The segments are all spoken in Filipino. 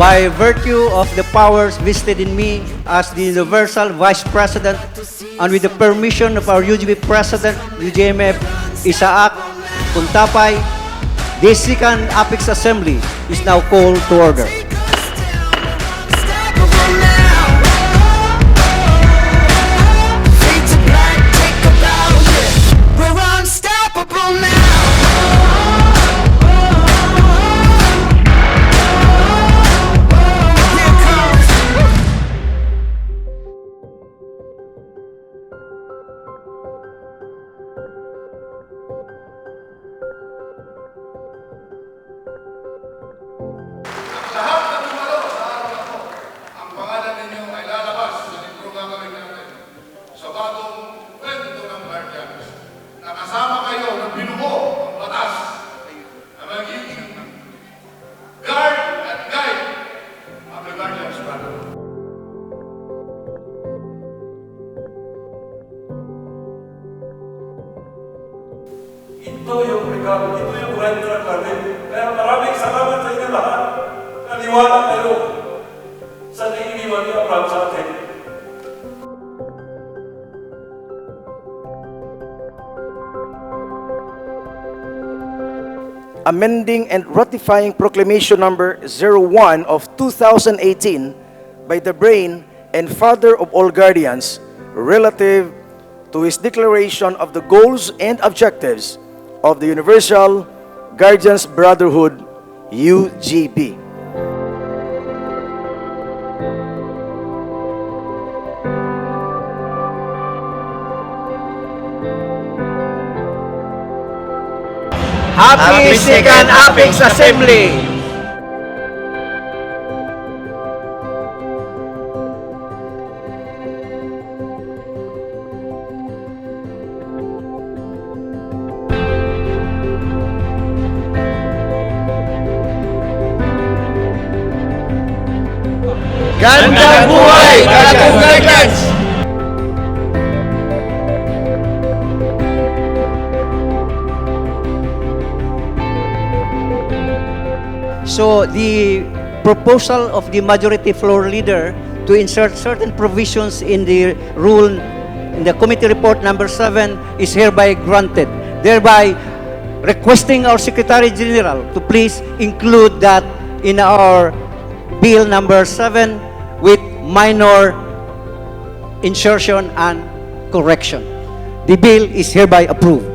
by virtue of the powers vested in me as the Universal Vice President and with the permission of our UGB President, UGMF Isaac Kuntapay, this second Apex Assembly is now called to order. Lahat na tumalo sa araw na ito, ang pangalan ninyo ay lalabas sa libro gagawin natin sa bagong kwento ng Guardians na kasama kayo ng binuo ang batas na magiging guard at guide of the Guardians Brotherhood. Ito yung regalo, ito yung render natin. Kaya maraming salamat sa inyo lahat. Naniwala kayo sa nainiwan ni Abraham sa atin. Amending and ratifying Proclamation Number 01 of 2018 by the brain and father of all guardians relative to his declaration of the goals and objectives of the Universal Guardians Brotherhood, UGB. Happy second Apex Assembly! Gandang buhay, Kalagong Guardians! So the proposal of the majority floor leader to insert certain provisions in the rule, in the committee report number 7 is hereby granted, thereby requesting our Secretary General to please include that in our bill number 7 with minor insertion and correction. The bill is hereby approved.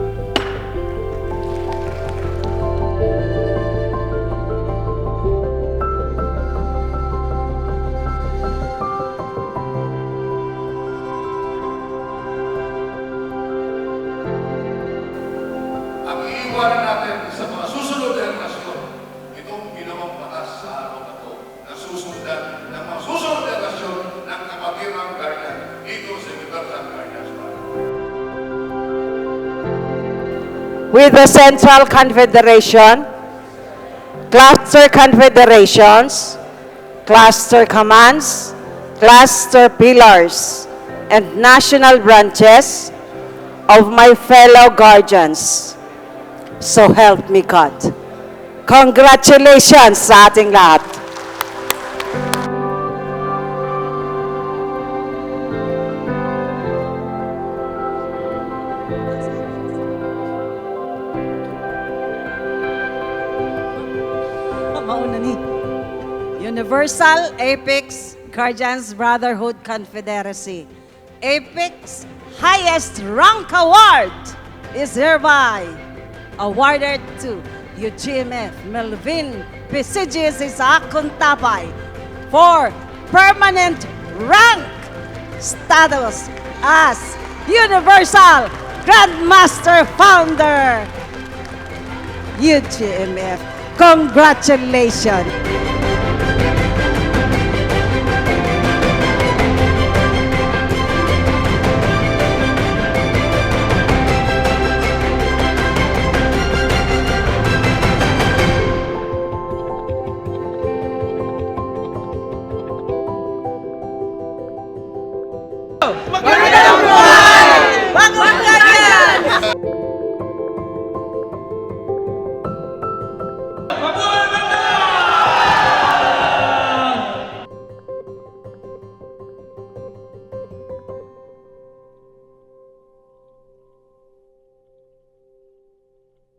Ang iiwanan natin sa mga susunod na relasyon, itong ginawang batas sa araw na ito na susundan ng mga susunod na relasyon ng kapatirang guardian dito sa Universal Guardians Brotherhood. With the Central Confederation, Cluster Confederations, Cluster Commands, Cluster Pillars, and National Branches of my fellow guardians. So help me God. Congratulations sa ating lahat. Mauna ni. Universal Apex Guardians Brotherhood Confederacy. Apex highest rank award is hereby awarded to UGMF Melvin Pisigis Isaac Kuntapay for permanent rank status as Universal Grandmaster Founder UGMF. Congratulations! Magandang